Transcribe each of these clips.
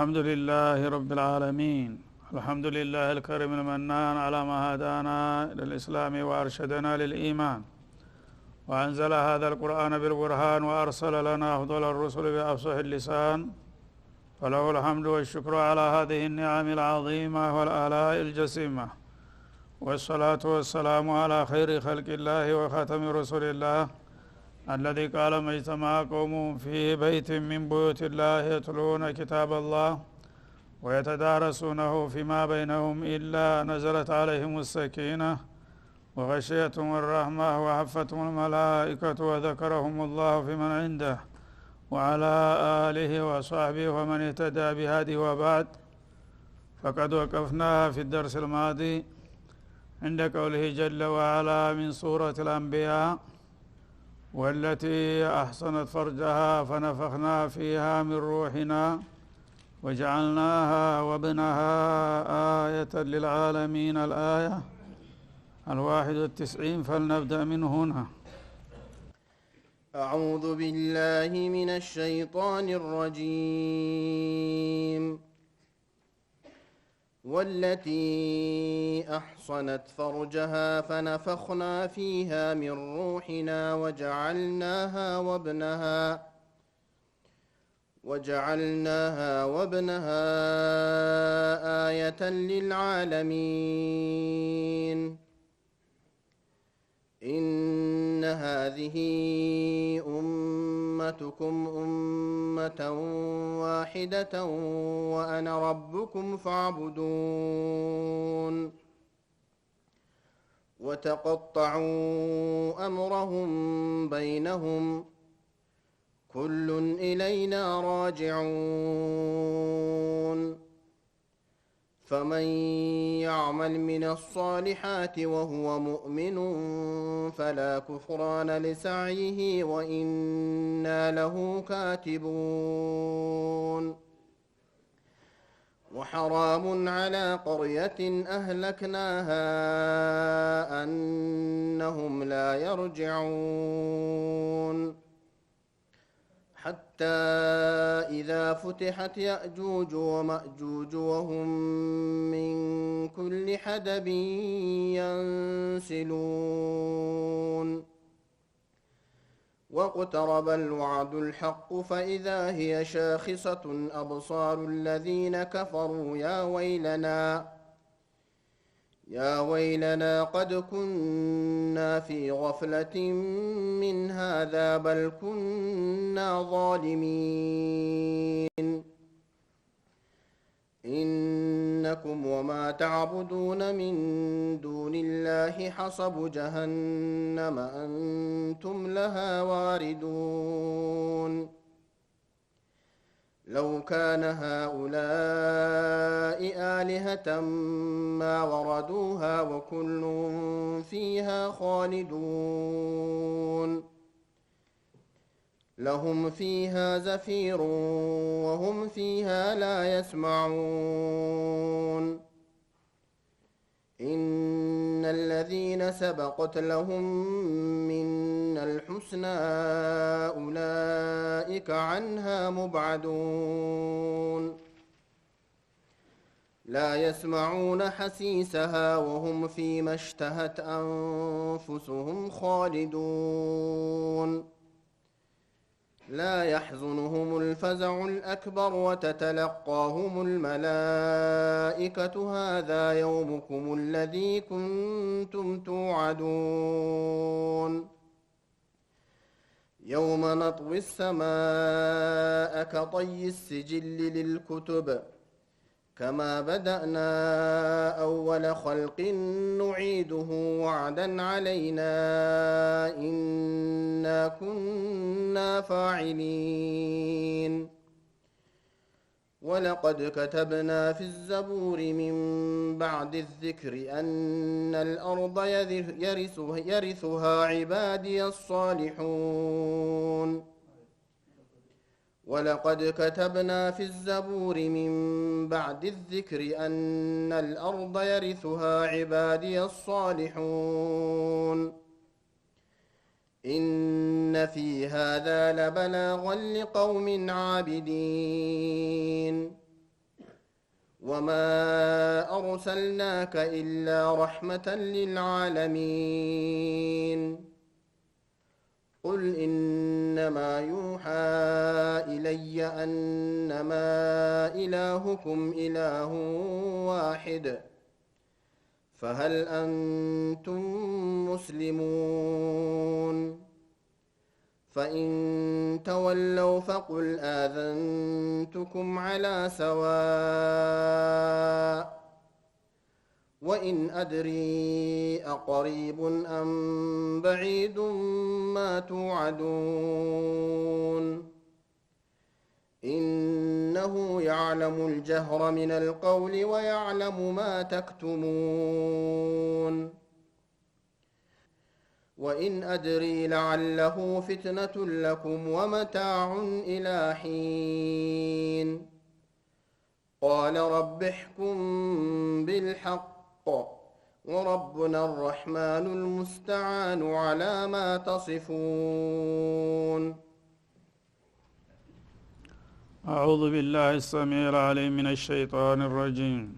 الحمد لله رب العالمين. الحمد لله الكريم المنان على ما هدانا إلى الإسلام وأرشدنا للإيمان، وأنزل هذا القرآن بالبرهان، وأرسل لنا أفضل الرسل بأفصح اللسان، فله الحمد والشكر على هذه النعم العظيمة والآلاء الجسيمة، والصلاة والسلام على خير خلق الله وخاتم رسول الله الذي قال ما اجتمع قوم في بيت من بيوت الله يتلون كتاب الله ويتدارسونه فيما بينهم إلا نزلت عليهم السكينة وغشيتهم الرحمة وحفتهم الملائكة وذكرهم الله فيمن عنده وعلى آله وصحبه ومن اهتدى بهذه. وبعد، فقد وقفنا في الدرس الماضي عند قوله جل وعلا من سورة الأنبياء: والتي أحصنت فرجها فنفخنا فيها من روحنا وجعلناها وابنها آية للعالمين. الآية 91. فلنبدأ من هنا. أعوذ بالله من الشيطان الرجيم. والتي أحصنت فرجها فنفخنا فيها من روحنا وجعلناها وابنها آية للعالمين. إن هذه أمتكم أمة واحدة وأنا ربكم فاعبدون. وتقطعوا أمرهم بينهم كل إلينا راجعون. فمن يعمل من الصالحات وهو مؤمن فلا كفران لسعيه وإنا له كاتبون. وحرام على قرية أهلكناها أنهم لا يرجعون. حتى إذا فتحت يأجوج ومأجوج وهم من كل حدب ينسلون. واقترب الوعد الحق فإذا هي شاخصة أبصار الذين كفروا يا ويلنا قد كنا في غفلة من هذا بل كنا ظالمين. إنكم وما تعبدون من دون الله حصب جهنم أنتم لها واردون. لو كان هؤلاء آلهة ما وردوها وكل فيها خالدون. لهم فيها زفير وهم فيها لا يسمعون. إن الذين سبقت لهم منا الحسنى أولئك عنها مبعدون. لا يسمعون حسيسها وهم فيما اشتهت أنفسهم خالدون. لا يحزنهم الفزع الأكبر وتتلقاهم الملائكة هذا يومكم الذي كنتم توعدون. يوم نطوي السماء كطي السجل للكتب كما بدأنا أول خلق نعيده وعدا علينا إنا كنا فاعلين. ولقد كتبنا في الزبور من بعد الذكر أن الأرض يرثها عبادي الصالحون. ولقد كتبنا في الزبور من بعد الذكر أن الأرض يرثها عبادي الصالحون. إن في هذا لبلاغا لقوم عابدين. وما أرسلناك إلا رحمة للعالمين قل إنما يوحى إلي أنما إلهكم إله واحد فهل أنتم مسلمون فإن تولوا فقل آذنتكم على سواء وإن أدري أقريب أم بعيد ما توعدون إنه يعلم الجهر من القول ويعلم ما تكتمون وإن أدري لعله فتنة لكم ومتاع إلى حين قال رب احكم بالحق وربنا الرحمن المستعان على ما تصفون أعوذ بالله السميع العليم من الشيطان الرجيم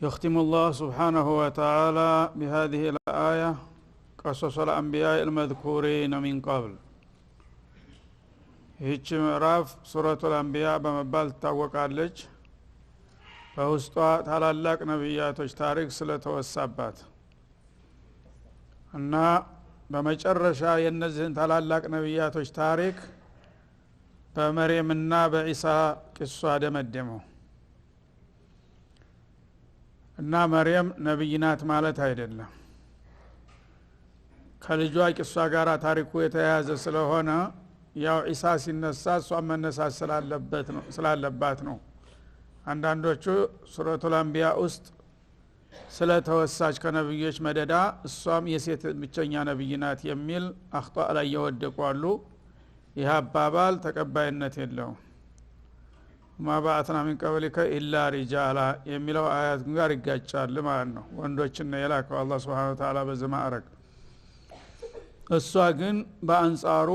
يختم الله سبحانه وتعالى بهذه الآية قصص الأنبياء المذكورين من قبل ይህች ምዕራፍ ሱረቱል አንቢያ በመባል ትታወቃለች። በውስጧ ታላላቅ ነቢያቶች ታሪክ ስለተወሳባት እና በመጨረሻ የነዚህን ታላላቅ ነቢያቶች ታሪክ በመርየምና በኢሳ ቂሷ ደመደመው እና መርየም ነብይ ናት ማለት አይደለም። ከልጇ ቂሷ ጋር ታሪኩ የተያያዘ ስለሆነ ያው ኢሳ ሲነሳ እሷ መነሳት ስላለባት ነው። አንዳንዶቹ ሱረቱል አንቢያ ውስጥ ስለተወሳች ከነብዮች መደዳ እሷም የሴት ብቸኛ ነብይ ናት የሚል አኽጣ ላይ የወደቁ አሉ። ይህ አባባል ተቀባይነት የለውም። ማባአትና ሚን ቀብሊከ ኢላ ሪጃላ የሚለው አያት ጋር ይጋጫል ማለት ነው። ወንዶችን የላከው አላህ Subhanahu Wa Ta'ala በዘማረክ እሷ ግን በአንጻሩ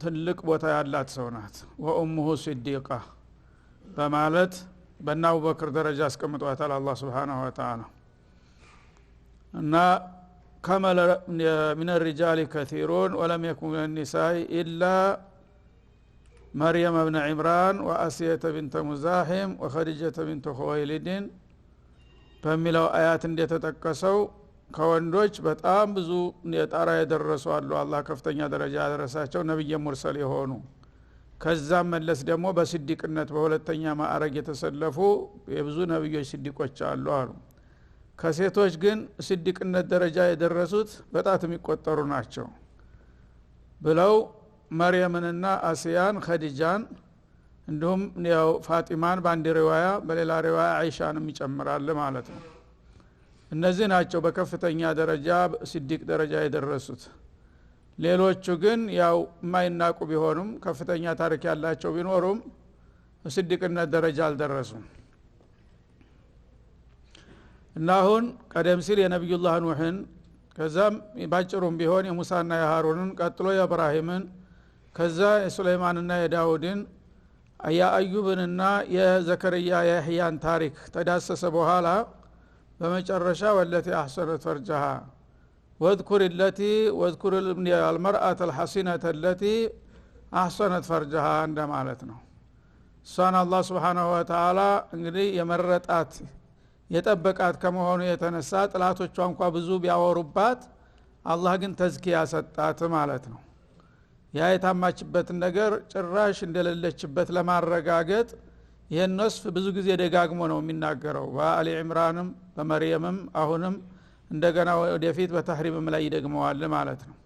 ትልቅ ቦታ ያላት ሰው ናት። ወኡሙሁ ሲዲቃ በማለት በናው በክር ደረጃ አስቀምጧታል አላህ Subhanahu Wa Ta'ala እና ከመለ من الرجال كثيرون ولم يكن من النساء إلا مريم ابن عمران وآسية بنت مزاحم وخديجة بنت خويلد በሚለው አያት እንደተጠቀሰው ከወንዶች በጣም ብዙ የጣራ የደረሱ አሉ። አላህ ከፍተኛ ደረጃ ያደረሳቸው ነብይ ሙርሰል የሆኑ ከዛም መለስ ደግሞ በስዲቅነት በሁለተኛ ማዕረግ የተሰለፉ የብዙ ነብዮች ስዲቆች አሉ አሉ። ከሴቶች ግን ስዲቅነት ደረጃ የደረሱት በጣት የሚቆጠሩ ናቸው ብለው መርየምንና አስያን ኸዲጃን እንዲሁም ያው ፋጢማን በአንድ ሪዋያ በሌላ ሪዋያ አይሻንም ይጨምራል ማለት ነው። እነዚህ ናቸው በከፍተኛ ደረጃ ስዲቅ ደረጃ የደረሱት። ሌሎቹ ግን ያው የማይናቁ ቢሆኑም ከፍተኛ ታሪክ ያላቸው ቢኖሩም ስዲቅነት ደረጃ አልደረሱም። እና አሁን ቀደም ሲል የነብዩላህ ኑህን ከዛም ባጭሩም ቢሆን የሙሳና የሃሩንን ቀጥሎ የኢብራሂምን ከዛ የሱለይማንና የዳውድን የአዩብንና የዘከርያ የህያን ታሪክ ተዳሰሰ በኋላ በመጨረሻ ወለቲ አህሰነት ፈርጃሃ ወذكر المرأة الحصينة التي أحسنت فرجها እንደማለት ነው። እሷን አላህ Subhanahu Wa Ta'ala እንግዲህ የመረጣት የጠበቃት ከመሆኑ የተነሳ ጥላቶቿ እንኳን ብዙ ቢያወሩባት አላህ ግን ተዝኪያ ሰጣት ማለት ነው። ያ የታማችበትን ነገር ጭራሽ እንደሌለችበት ለማረጋገጥ ይሄን ነስፍ ብዙ ጊዜ ደጋግሞ ነው የሚናገረው። በአሊ ኢምራንም በመርየምም አሁንም እንደገና ወደፊት በተህሪምም ላይ ይደግመዋል ማለት ነው።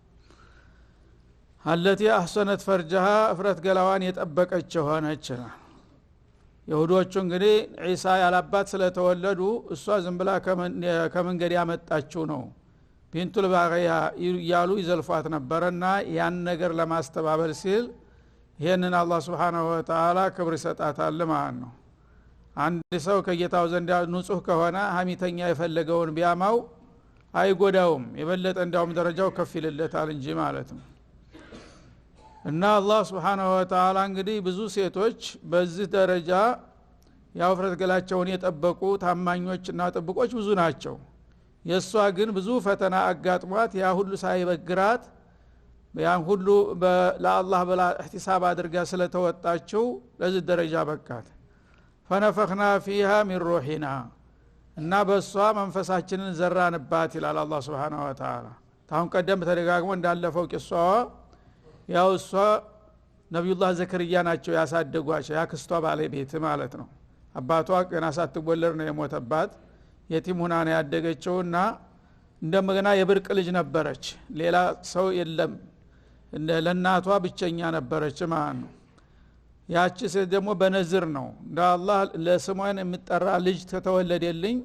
التي أحسنت فرجها እፍረት ገላዋን የጠበቀች ሆነች። ይሁዶቹ እንግዲህ ኢሳ ያላባት ስለተወለዱ እሷ ዝም ብላ ከመንገድ ያመጣችው ነው ቢንቱል ባገያ ያሉ ይዘልፏት ነበርና ያን ነገር ለማስተባበል ሲል ይሄንን አላህ Subhanahu Wa Ta'ala ክብር ይሰጣታል ማለት ነው። አንድ ሰው ከጌታው ዘንድ ንጹህ ከሆነ ሐሚተኛ የፈለገውን ቢያማው አይጎዳውም፣ የበለጠ እንዳውም ደረጃው ከፍ ይልለታል እንጂ ማለት ነው። እና አላህ Subhanahu Wa Ta'ala እንግዲህ ብዙ ሴቶች በዚህ ደረጃ ያውፍረት ገላቸውን የጠበቁ ታማኞችና ጥብቆች ብዙ ናቸው የሷ ግን ብዙ ፈተና አጋጥሟት ያ ሁሉ ሳይበግራት ያን ሁሉ ለአላህ በላ احتساب አድርጋ ስለተወጣችው ለዚህ ደረጃ በቃት ፈነፈخنا فيها من روحنا እና በሷ መንፈሳችንን ዘራንባት ይላል አላህ Subhanahu Wa Ta'ala ታሁን ቀደም ተደጋግሞ እንዳለፈው ቂሷዋ ያው እሷ ነብዩላህ ዘከርያ ናቸው ያሳደጓቸው ያክስቷ ባለቤት ማለት ነው አባቷ ገና ሳትወለድ ነው የሞተባት የቲም ሆና ነው ያደገችውና እንደገና የብርቅ ልጅ ነበረች ሌላ ሰው የለም ለናቷ ብቸኛ ነበረች ማለት ነው ያቺ ሴት ደግሞ በነዝር ነው እንዳላህ ለስሟን የምትጠራ ልጅ ተተወለደልኝ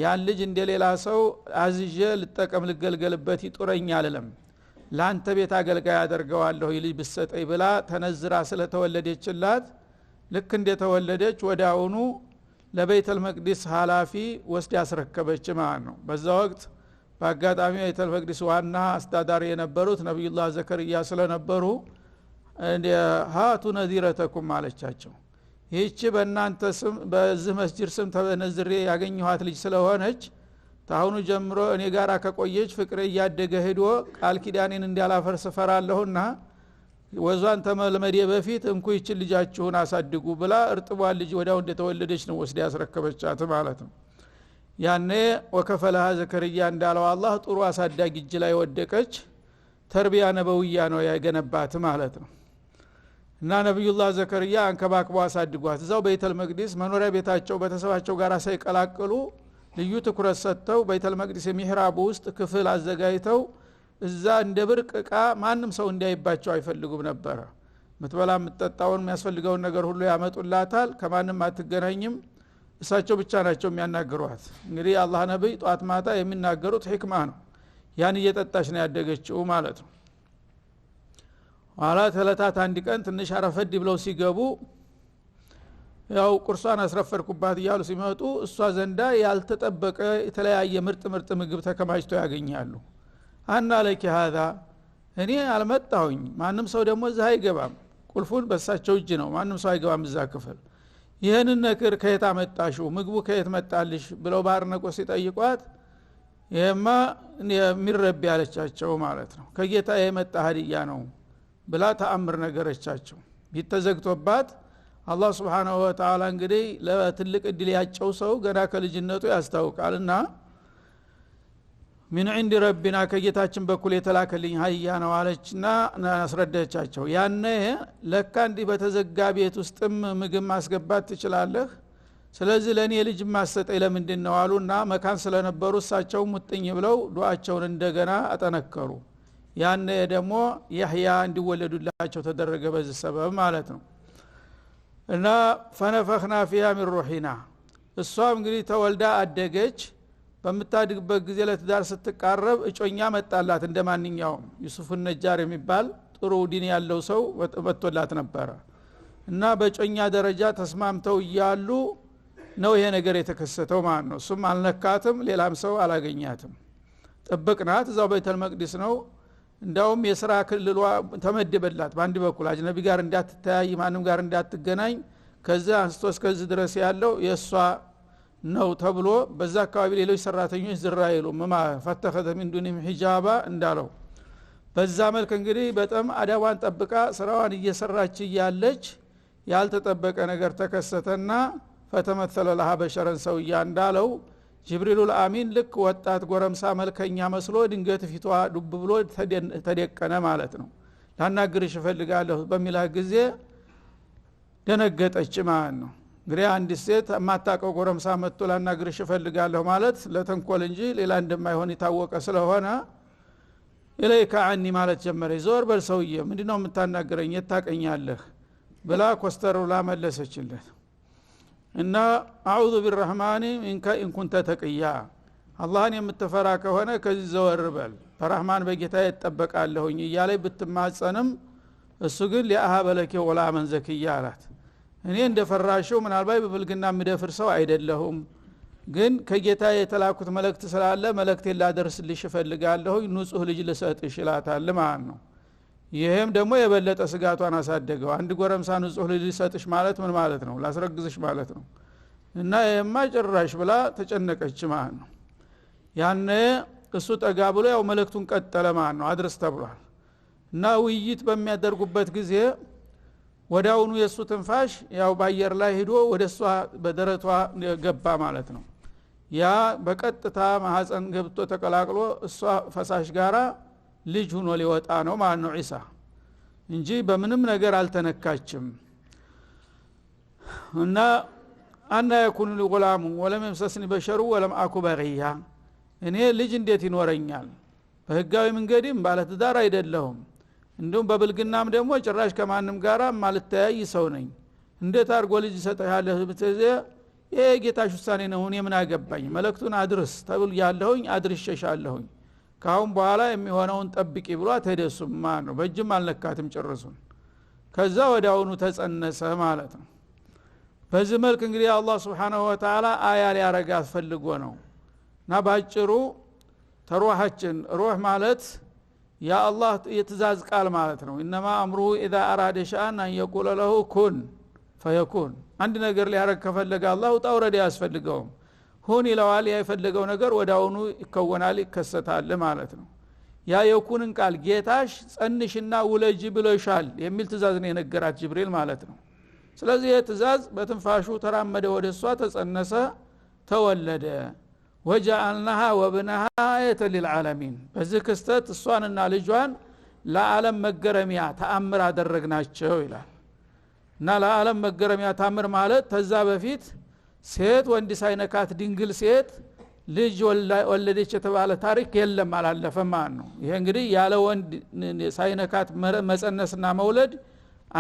ያን ልጅ እንደሌላ ሰው አዝጄ ልጠቀም ልገልገልበት ይጥረኛል አይደለም ላንተ ቤት አገልጋይ አደርገዋለሁ ይልጅ ብሰጠይ ብላ ተነዝራ ስለተወለደችላት ልክ እንደተወለደች ወዳውኑ ለቤተል መቅደስ ሐላፊ ወስድ ያስረከበች ማለት ነው በዛ ወቅት በአጋጣሚ ቤተል መቅደስ ዋና አስተዳዳሪ የነበሩት ነብዩላህ ዘከርያ ስለነበሩ ሃቱ ነዚረተኩም ማለቻቸው ይህች በእናንተ ስም በዚህ መስጂድ ስም ተነዝሬ ያገኘኋት ልጅ ስለሆነች ታሁኑ ጀምሮ እኔ ጋራ ከቆየች ፍቅሬ ያደገ ሄዶ ቃል ኪዳኔን እንዲያላፈርስ ፈራለሁና ወዟን ተመልመዴ በፊት እንኩ ይች ልጃችሁን አሳድጉ ብላ እርጥቧን ልጅ ወዳው እንደተወለደች ነው ወስዳ ያስረከበቻት ማለት ነው ያኔ ወከፈለሃ ዘከርያ እንዳለው አላህ ጥሩ አሳዳጊ እጅ ላይ ወደቀች ተርቢያ ነበውያ ነው ያገነባት ማለት ነው እና ነብዩላህ ዘከርያ አንከባክበው አሳድጓት እዛው ቤተል መቅደስ መኖሪያ ቤታቸው በተሰባቸው ጋራ ሳይቀላቀሉ ልዩ ትኩረት ሰጥተው ቤተል መቅደስ የሚህራብ ውስጥ ክፍል አዘጋጅተው እዛ እንደ ብርቅ ዕቃ ማንም ሰው እንዳይባቸው አይፈልጉም ነበር ምትበላ ምትጠጣውን የሚያስፈልገውን ነገር ሁሉ ያመጡላታል ከማንም አትገናኝም እሳቸው ብቻ ናቸው የሚያናግሯት እንግዲህ አላህ ነብይ ጧት ማታ የሚናገሩት ህክማ ነው ያን እየጠጣች ነው ያደገችው ማለት ነው ኋላ ተለታት አንድ ቀን ትንሽ አረፈድ ብለው ሲገቡ ያው ቁርሷን አስረፈርኩባት ይያሉ ሲመጡ እሷ ዘንዳ ያልተጠበቀ የተለያየ ምርጥ ምግብ ተከማችቶ ያገኛሉ አና ለኪ هذا እኔ አልመጣሁኝ ማንም ሰው ደግሞ እዛ አይገባም ቁልፉን በሳቸው እጅ ነው ማንም ሰው አይገባም እዛ ክፍል ይሄንን ነገር ከየት አመጣሽው ምግቡ ከየት መጣልሽ ብለው ባርነቆ ሲጠይቋት ይሄማ የሚረብ ያለቻቸው ማለት ነው ከጌታ የመጣ ሀዲያ ነው ብላ ተአምር ነገረቻቸው ቢተዘግቶባት አላህ Subhanahu Wa Ta'ala እንግዲህ ለትልቅ እድል ያጨው ሰው ገና ከልጅነቱ ያስታውቃልና ምን عند ربنا ከጌታችን በኩል የተላከልኝ ሀዲያ ነው አለችና አስረዳቻቸው ያኔ ለካ እንዲህ በተዘጋ ቤት ውስጥም ምግብ ማስገባት ትችላለህ ስለዚህ ለኔ ልጅ ማሰጠኝ ለምንድን ነው አሉና መካን ስለነበሩ እሳቸው ሙጥኝ ብለው ዱዓቸውን እንደገና አጠነከሩ ያኔ ደግሞ ያህያ እንዲወለዱላቸው ተደረገ በዚህ ሰበብ ማለት ነው እና ፈነፈخنا فيها من روحنا እሷም እንግዲህ ተወልዳ አደገች በመታድግበት ጊዜ ለትዳር ስትቃረብ እጮኛ መጣላት እንደማንኛውም ዩሱፍ ነጃር የሚባል ጥሩ ዲን ያለው ሰው ወጥቶላት ነበር እና በጮኛ ደረጃ ተስማምተው ይያሉ ነው ይሄ ነገር የተከሰተው ማለት ነው እሱም አልነካትም ሌላም ሰው አላገኛትም ጥብቅናት እዛው ቤተል መቅደስ ነው እንዳውም የሥራ ክልሏ ተመደበላት በአንድ በኩል አጅነቢ ጋር እንዳትተያይ ማንም ጋር እንዳትገናኝ ከዛ አንስቶ እስከዚህ ድረስ ያለው የሷ ነው ተብሎ በዛ አካባቢ ሌሎች ሰራተኞች ዝራ ይሉም ፈተኸተ من دونهم حجابا እንዳለው በዛ መልክ እንግዲህ በጣም አዳዋን ጠብቃ ስራዋን እየሰራች ያለች ያልተጠበቀ ነገር ተከሰተና ፈተመሰለ ለها በሸረን ሰውያ እንዳለው ጅብሪል አሚን ልክ ወጣት ጎረምሳ መልከኛ መስሎ ድንገት ፊቷ ዱብ ብሎ ተደቀነ ማለት ነው ላናግርሽ ፈልጋለሁ በሚላ ጊዜ ደነገጠች ማለት ነው እንግዲህ አንድ ሴት ማታቀው ጎረምሳ መጥቶ ላናግርሽ ፈልጋለሁ ማለት ለተንኮል እንጂ ሌላ እንደማይሆን የታወቀ ስለሆነ ኢለይካ عني ማለት ጀመረ ዞር በልሰውዬ ምንድነው የምታናግረኝ የታቀኛለህ ብላ ኮስተሩላ መለሰችለት እና አዑዙ ቢርrahማኒ ሚንከ ኢን ኩንተ ተቅያ አላህን የምትፈራ ከሆነ ከዚህ ዘወር በል በረህማን በጌታ ይተበቃለሁኝ እያለ ብትማጸንም እሱ ግን ለአሃበለከ ወላ መን ዘኪያ አላት እኔ እንደፈራሽው ምናልባት በብልግና ምደፍር ሰው አይደለሁም ግን ከጌታ የተላኩት መልእክት ስላለ መልእክት ላደርስልሽ ፈልጋለሁ ንጹህ ልጅ ልሰጥሽ ይላታል ማለት ነው ይሄም ደግሞ የበለጠ ስጋቷን አሳደገው አንድ ጎረምሳ ንጹህ ልጅ ሊሰጥሽ ማለት ምን ማለት ነው ላስረግዝሽ ማለት ነው እና የማይጨራሽ ብላ ተጨነቀች ማለት ነው ያነ እሱ ጠጋ ብሎ ያው መልእክቱን ቀጠለ ማለት ነው አድርስ ተብሏል እና ውይይት በሚያደርጉበት ጊዜ ወዳውኑ የሱ ትንፋሽ ያው ባየር ላይ ሄዶ ወደሷ በደረቷ ገባ ማለት ነው ያ በቀጥታ ማህፀን ገብቶ ተቀላቅሎ እሷ ፈሳሽ ጋራ ልጅ ሆኖ ሊወጣ ነው ማለት ነው ኢሳ እንጂ በምንም ነገር አልተነካችም እና አና يكون لغلام ولم يمسسني بشر ولم اكو بغيا እኔ ልጅ እንዴት ይኖረኛል በህጋዊ መንገድም ባለትዳር አይደለሁም እንደውም በብልግናም ደግሞ ጭራሽ ከማንም ጋራ ማልተያይ ሰው ነኝ እንዴት አርጎ ልጅ ሰጠሃለህ ብትዘ የጌታሽ ውሳኔ ነው እኔ ምን አገባኝ መልእክቱን አድርስ ተብል ያለሁኝ አድርሽሻለሁኝ ካሁን በኋላ የሚሆነውን ጠብቂ ብሎ ተደሱም ማለት ነው በእጅም አልነካትም ጭርሱን ከዛ ወዲያውኑ ተጸነሰ ማለት ነው በዚህ መልክ እንግዲህ አላህ Subhanahu Wa Ta'ala አያ ሊያረጋት ፈልጎ ነው እና ባጭሩ ተሩሃችን ሩህ ማለት ያ አላህ የትእዛዝ ቃል ማለት ነው ኢነማ አምሩ اذا اراد شيئا ان يقول له كن فيكون አንድ ነገር ሊያረግ ከፈለገ አላህ ወጣውረድ ያስፈልገው ሁን ይለዋል ያይፈልገው ነገር ወዳውኑ ይከወናል ይከሰታል ማለት ነው ያ የኩንን ቃል ጌታሽ ጸንሽና ውለጂ ብሎሻል የሚል ትእዛዝ ነው የነገራት ጅብሪል ማለት ነው ስለዚህ የትእዛዝ በትንፋሹ ተራመደ ወደሷ ተጸነሰ ተወለደ وجعلناها وابنها آية للعالمين በዚህ ክስተት እሷንና ልጇን ለዓለም መገረሚያ ተአምር አደረግናቸው ይላል እና ለዓለም መገረሚያ ተአምር ማለት ተዛ በፊት ሴት ወንድ ሳይነካት ድንግል ሴት ልጅ ወለደች የተባለ ታሪክ የለም አላለፈም ማለት ነው ይሄ እንግዲህ ያለ ወንድ ሳይነካት መጸነስና መውለድ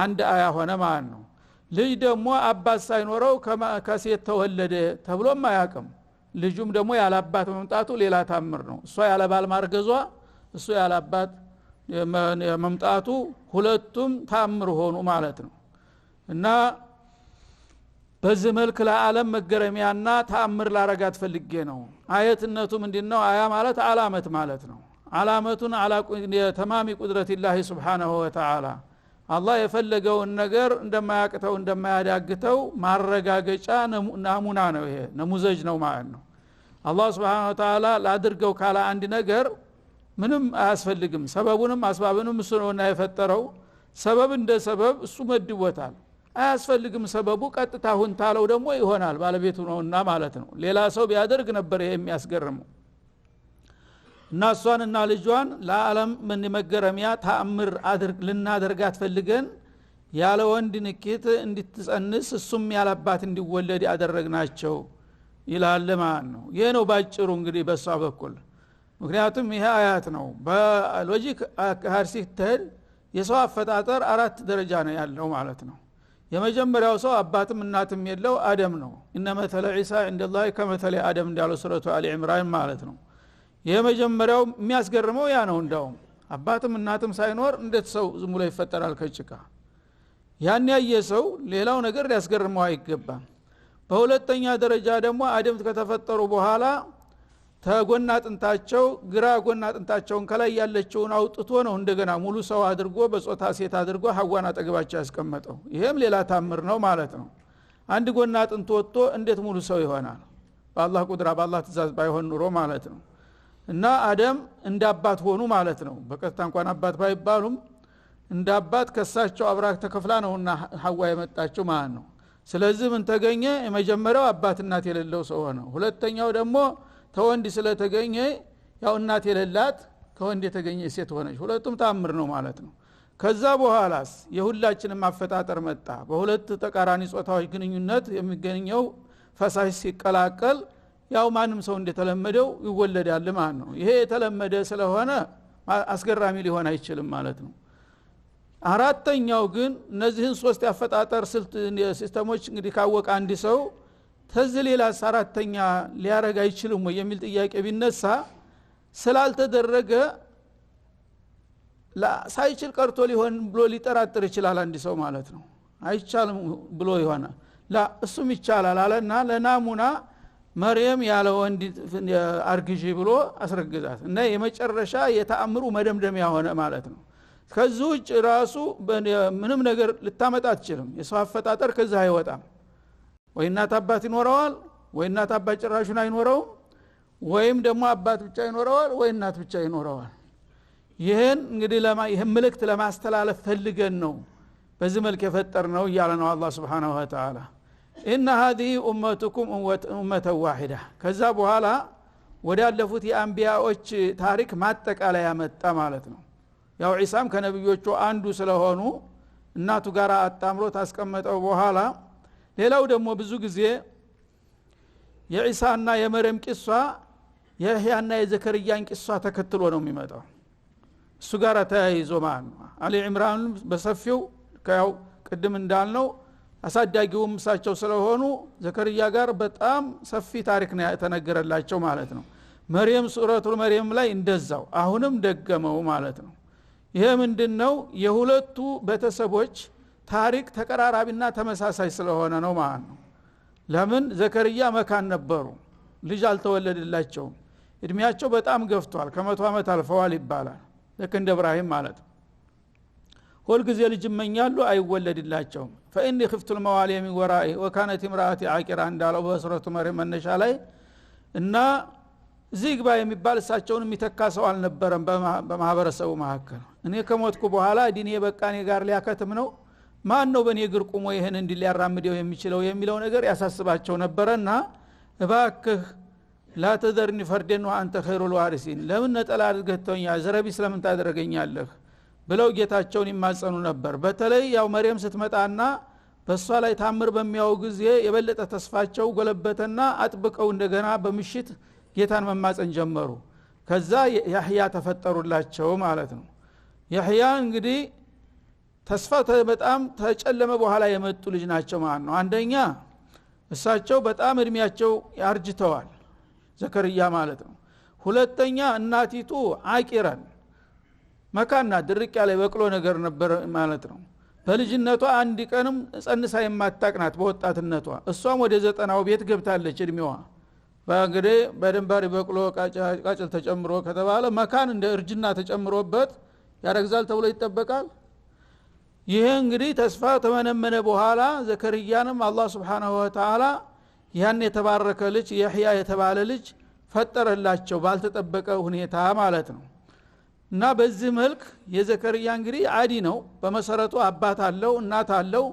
አንድ አያ ሆነ ማለት ነው ልጅ ደግሞ አባት ሳይኖረው ከሴት ተወለደ ተብሎም አያውቅም ልጁም ደግሞ ያለ አባት መምጣቱ ሌላ ታምር ነው እሷ ያለ ባል ማርገዟ እሱ ያለ አባት መምጣቱ ሁለቱም ታምር ሆኑ ማለት ነው እና በዚህ መልክ ለዓለም መገረሚያና ተአምር ላረጋት ፈልጌ ነው አያትነቱ ምንድነው አያ ማለት አላመት ማለት ነው አላመቱን አላ ተማሚ ቁድረቲላህ Subhanahu Wa Ta'ala አላህ የፈለገውን ነገር እንደማያቅተው እንደማያዳግተው ማረጋገጫ ናሙና ነው ይሄ ነሙዘጅ ነው ማለት ነው አላህ Subhanahu Wa Ta'ala ላድርገው ካላ አንድ ነገር ምንም አያስፈልግም ሰበቡንም አስባቡንም እሱ ነውና የፈጠረው ሰበብ እንደ ሰበብ እሱ መድቦታል አያስፈልግም ሰበቡ ቀጥታ ሁን ታለው ደግሞ ይሆናል ባለቤቱ ነውና ማለት ነው ሌላ ሰው ቢያደርግ ነበር ይሄ የሚያስገርመው እና እሷንና ልጇን ለዓለም ምን መገረሚያ ተአምር ልናደርጋት ፈልገን ያለ ወንድ ንኪት እንድትጸንስ እሱም ያለባት እንዲወለድ ያደረግናቸው ይላል ማለት ነው ይሄ ነው ባጭሩ እንግዲህ በሷ በኩል ምክንያቱም ይሄ አያት ነው በሎጂክ አርሲክተል የሰው አፈጣጠር አራት ደረጃ ነው ያለው ማለት ነው የመጀመሪያው ሰው አባትም እናትም የለው አደም ነው እነመተለ ኢሳ እንደላህ ከመተለ አደም እንዳለው ሱረቱ አሊ ኢምራን ማለት ነው የመጀመሪያው የሚያስገርመው ያ ነው እንደውም አባትም እናትም ሳይኖር እንዴት ሰው ዝም ብሎ ይፈጠራል ከጭቃ ያን ያየ ሰው ሌላው ነገር ሊያስገርመው አይገባም በሁለተኛ ደረጃ ደግሞ አደም ከተፈጠሩ በኋላ ተጎና ጥንታቸው ግራ ጎና ጥንታቸውን ከላይ ያለችውን አውጥቶ ነው እንደገና ሙሉ ሰው አድርጎ በጾታ ሴት አድርጎ ሐዋን አጠገባቸው ያስቀመጠው ይሄም ሌላ ታምር ነው ማለት ነው አንድ ጎና ጥንት ወጥቶ እንዴት ሙሉ ሰው ይሆናል በአላህ ቁድራ በአላህ ትእዛዝ ባይሆን ኑሮ ማለት ነው እና አደም እንደ አባት ሆኑ ማለት ነው በቀጥታ እንኳን አባት ባይባሉም እንደ አባት ከሳቸው አብራክ ተከፍላ ነውና ሐዋ የመጣችው ማለት ነው ስለዚህ ምን ተገኘ የመጀመሪያው አባት እናት የሌለው ሰው ሆነ ሁለተኛው ደግሞ ተወንድ ስለተገኘ ያው እናት የሌላት ከወንድ የተገኘ ሴት ሆነች ሁለቱም ታምር ነው ማለት ነው ከዛ በኋላስ የሁላችንም አፈጣጠር መጣ በሁለት ተቃራኒ ጾታዎች ግንኙነት የሚገኘው ፈሳሽ ሲቀላቀል ያው ማንም ሰው እንደተለመደው ይወለዳል ማለት ነው ይሄ የተለመደ ስለሆነ አስገራሚ ሊሆን አይችልም ማለት ነው አራተኛው ግን እነዚህን ሶስት ያፈጣጠር ስልት ሲስተሞች እንግዲህ ካወቀ አንድ ሰው ተዝሌላ አራተኛ ሊያረጋ አይችልም ወይ የሚል ጥያቄ ቢነሳ ስላልተደረገ ሳይችል ቀርቶ ሊሆን ብሎ ሊጠራጥር ይችላል አንድ ሰው ማለት ነው አይቻልም ብሎ ይሆናል እሱም ይቻላል አለና ለናሙና መርየም ያለ ወንድ አርግጂ ብሎ አስረግዛት እና የመጨረሻ የተአምሩ መደምደሚያ ሆነ ማለት ነው ከዚህ ራሱ ምንም ነገር ልታመጣ አትችልም የሰው አፈጣጠር ከዛ አይወጣም ወይ እናት አባት ይኖረዋል ወይ እናት አባት ጭራሹን አይኖረው ወይም ደግሞ አባት ብቻ ይኖረዋል ወይ እናት ብቻ ይኖረዋል ይሄን እንግዲህ ይሄን መልእክት ለማስተላለፍ ፈልገን ነው በዚህ መልክ የፈጠርነው ይያለ ነው አላህ Subhanahu Wa Ta'ala إن هذه أمتكم أمة واحدة ከዛ በኋላ ወደ ያለፉት የአንቢያዎች ታሪክ ማጠቃለያ ያመጣ ማለት ነው ያው ኢሳም ከነብዮቹ አንዱ ስለሆኑ እናቱ ጋር አጣምሮ ታስቀመጠው በኋላ ሌላው ደግሞ ብዙ ጊዜ የኢሳና የመርየም ቂሷ የህያና የዘከርያን ቂሷ ተከትሎ ነው የሚመጣው እሱ ጋር ተያይዞ ማለት ነው አሊ ኢምራን በሰፊው ከያው ቅድም እንዳልነው አሳዳጊውም እሳቸው ስለሆኑ ዘከርያ ጋር በጣም ሰፊ ታሪክ ነው የተነገረላቸው ማለት ነው መርየም ሱረቱል መርየም ላይ እንደዛው አሁንም ደገመው ማለት ነው ይሄ ምንድነው የሁለቱ ቤተሰቦች ታሪክ ተቀራራቢና ተመሳሳይ ስለሆነ ነው ማለት ነው ለምን ዘከርያ መካን ነበሩ ልጅ አልተወለደላቸው እድሜያቸው በጣም ገፍቷል ከ100 ዓመት አልፈዋል ይባላል ልክ እንደ ኢብራሂም ማለት ሁሉ ጊዜ ልጅ መኛሉ አይወለድላቸው فإني خفت الموالي من ورائي وكانت امرأتي عاقرا እንዳለው በሱረቱ መርየም መነሻ ላይ እና ዚግባ የሚባል እሳቸውን የሚተካሰው አልነበረም በማህበረሰቡ መካከል እኔ ከሞትኩ በኋላ ዲኔ በቃኔ ጋር ሊያከተም ነው ማን ነው በኔ እግር ቆሞ ይሄን እንዲያራምደው የሚችለው የሚለው ነገር ያሳስባቸው ነበርና እባክህ لا تذرني فردا وانت خير الوارثين ለምን ነጠላ አድርገተኛ ዘረቢ ስለምን ታደርገኛለህ ብለው ጌታቸውን ይማጸኑ ነበር በተለይ ያው መርየም ስትመጣና በሷ ላይ ታምር በሚያው ጊዜ የበለጠ ተስፋቸው ጎለበተና አጥብቀው እንደገና በመሽት ጌታን መማጸን ጀመሩ ከዛ ያህያ ተፈጠሩላቸው ማለት ነው ያህያ እንግዲህ ተስፋ በጣም ተጨለመ በኋላ የመጡ ልጅ ናቸው ማለት ነው አንደኛ እሳቸው በጣም እድሜያቸው ያርጅተዋል ዘከርያ ማለት ነው ሁለተኛ እናቲቱ አቂረን መካና ድርቅ ያለ በቅሎ ነገር ነበር ማለት ነው በልጅነቷ አንድ ቀንም ጸንሳ የማታቅናት በወጣትነቷ እሷም ወደ 90 ቤት ገብታለች እድሜዋ በእንግዲህ በደንባሪ በቅሎ ቃጭል ተጨምሮ ከተባለ መካን እንደ እርጅና ተጨምሮበት ያረግዛል ተብሎ ይጠበቃል ይሄ እንግዲህ ተስፋ ተመነመነ በኋላ ዘከርያንም አላህ Subhanahu Wa Ta'ala ያን የተባረከ ልጅ ያህያ የተባለ ልጅ ፈጠረላቸው ባልተጠበቀ ሁኔታ ማለት ነው እና በዚህ መልክ የዘከርያ እንግዲህ አዲ ነው በመሰረቱ አባት አለው እናት አለው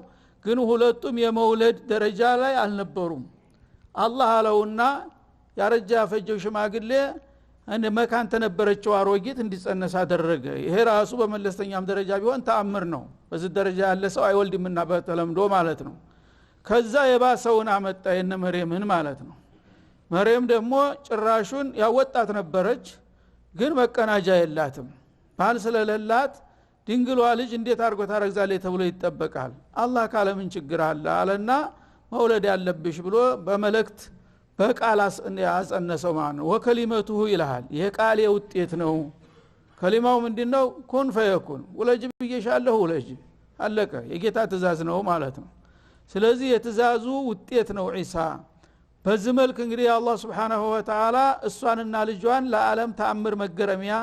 ግን ሁለቱም የመውለድ ደረጃ ላይ አልነበሩም አላህ አለውና ያረጃ ፈጀው ሽማግሌ እንደ መካን ተነበረችው አሮጊት እንዲጸነስ አደረገ ይሄ ራሱ በመለስተኛም ደረጃ ቢሆን ተአምር ነው በዚህ ደረጃ ያለ ሰው አይወልድምና በተለምዶ ማለት ነው ከዛ የባሰውን አመጣ የነ መርየምን ማለት ነው መርየም ደግሞ ጭራሹን ያወጣት ነበረች ግን መቀናጃ የላትም ባል ስለሌላት ድንግሏ ልጅ እንዴት አርጎ ታረግዛለች ተብሎ ይጠበቃል አላህ ካለ ምን ችግር አለ አለና መውለድ ያለብሽ ብሎ በመለክት በቃላስ ያጸነሰው ማለት ነው ወከሊመቱሁ ይላል ይሄ ቃል የውጤት ነው ከሊማው ምንድነው ኩን ፈየኩን ወለጅ ብየሻለሁ ወለጅ አለቀ የጌታ ትእዛዝ ነው ማለት ነው ስለዚህ የትእዛዙ ውጤት ነው ኢሳ በዚህ መልክ እንግዲህ አላህ Subhanahu Wa Ta'ala እሷንና ልጇን ለዓለም ተአምር መገረሚያ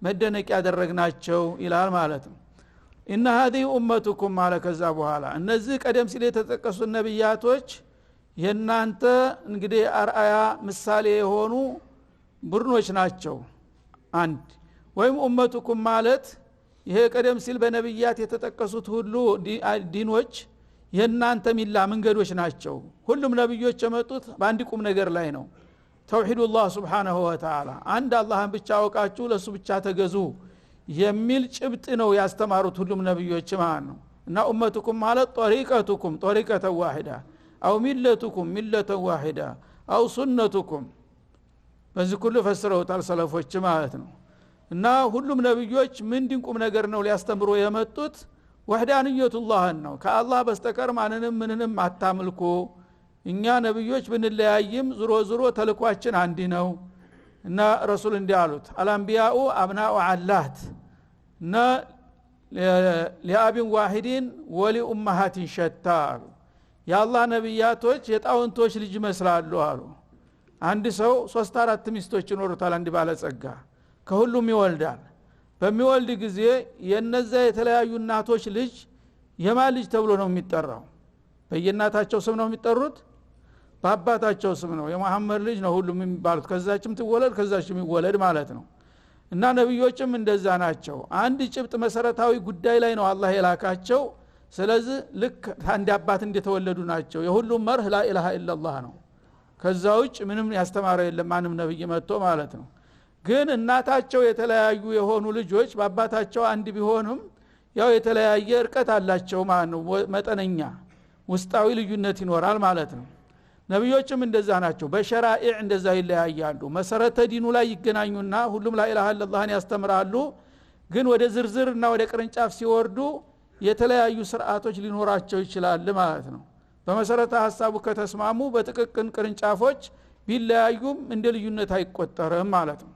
መደነቅ ያደረግናቸው ይላል ማለት ነው إن هذه أمتكم على ከዛ በኋላ እነዚህ ቀደም ሲል የተጠቀሱ ነብያቶች የናንተ እንግዲህ አርአያ ምሳሌ የሆኑ ቡርኖች ናቸው አንድ ወይም ኡመቱኩም ማለት ይሄ ቀደም ሲል በነብያት የተጠቀሱት ሁሉ ዲኖች የናንተ ሚላ መንገዶች ናቸው ሁሉም ነብዮች የመጡት በአንድ ቁም ነገር ላይ ነው ተውሂዱላህ Subhanahu Wa Ta'ala አንድ አላህን ብቻ አውቃችሁ ለሱ ብቻ ተገዙ የሚል ጭብጥ ነው ያስተማሩት ሁሉም ነብዮች ማለት ነው እና ኡመቱኩም ማለት طريقتكم طريقه واحده او ملتكم مله واحده او سنتكم በዚህ ሁሉ ፈስረውታል ሰለፎች ማለት ነው እና ሁሉም ነብዮች ምን ድንቁም ነገር ነው ሊያስተምሩ የመጡት ወህዳንየቱላህን ነው ከአላህ በስተቀር ምንንም አታምልኩ እኛ ነብዮች ብንለያይም ዙሮ ተልኳችን አንድ ነው እና ረሱል እንዲያሉት አልአንቢያኡ አብናኡ አላህት እና ለአቢን ዋሂዲን ወሊ ኡማሃቲን ሸታ የአላህ ነብያቶች የጣውንቶች ልጅ መስላሉ አሉ አንድ ሰው 3-4 ሚስቶች ይኖሩታል አንድ ባለጸጋ ከሁሉም ይወልዳል በሚወልድ ጊዜ የነዛ የተለያዩ እናቶች ልጅ የማን ልጅ ተብሎ ነው የሚጠራው? በየናታቸው ስም ነው የሚጠሩት? በአባታቸው ስም ነው። የመሐመድ ልጅ ነው ሁሉም የሚባሉት። ከዛችም ትወለድ ከዛችም ይወለድ ማለት ነው። እና ነብዮችም እንደዛ ናቸው። አንድ ጭብጥ መሰረታዊ ጉዳይ ላይ ነው አላህ የላካቸው። ስለዚህ ልክ አንድ አባት እንደተወለዱ ናቸው። የሁሉም መርህ ላ ኢላሃ ኢላላህ ነው። ከዛ ውጭ ምንም ያስተማረ የለም ማንም ነብይ መጥቶ ማለት ነው። ግን እናታቸው የተለያዩ የሆኑ ልጆች በአባታቸው አንድ ቢሆኑም ያው የተለያየ እርቀት አላቸው ማለት ነው። መጠነኛ ውስጣዊ ልዩነት ይኖራል ማለት ነው። ነብዮችም እንደዛ ናቸው። በሸራኢዕ እንደዛ ይለያያሉ። መሰረተ ዲኑ ላይ ይገናኙና ሁሉም ላ ኢላሃ ኢላላህን ያስተምራሉ። ግን ወደ ዝርዝርና ወደ ቅርንጫፍ ሲወርዱ የተለያዩ ስርዓቶች ሊኖራቸው ይችላል ማለት ነው። በመሰረተ ሐሳቡ ከተስማሙ በጥቅቅን ቅርንጫፎች ቢለያዩም እንደ ልዩነት አይቆጠርም ማለት ነው።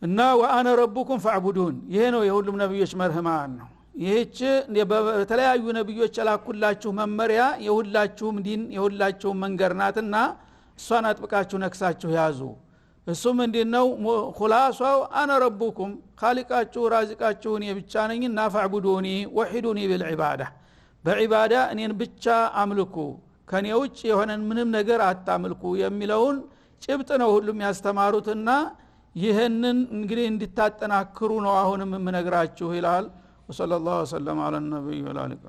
እና ወአነ ረቡኩም ፈዕቡዱን ይሄ ነው የሁሉም ነብዮች መርህማን ነው። ይህች በተለያዩ ነብዮች ያላኩላችሁ መመሪያ የሁላችሁም ዲን የሁላችሁም መንገድ ናትና እሷን አጥብቃችሁ ነክሳችሁ ያዙ። እሱም እንዴነው ኹላሳው አነ ረቡኩም ኻሊቃችሁ ራዚቃችሁ እኔ ብቻ ነኝና ፈዕቡዱኒ ወሂዱኒ ቢልዒባዳ በዒባዳ እኔን ብቻ አምልኩ ከኔ ውጭ የሆነን ምንም ነገር አታምልኩ የሚለውን ጭብጥ ነው ሁሉም ያስተማሩትና ይሄንን እንግዲህ እንድታጠናክሩ ነው አሁንም የምነግራችሁ ይላል። ወሰለላሁ ዐለይሂ ወሰለም አለ ነብዩ ወላሊካ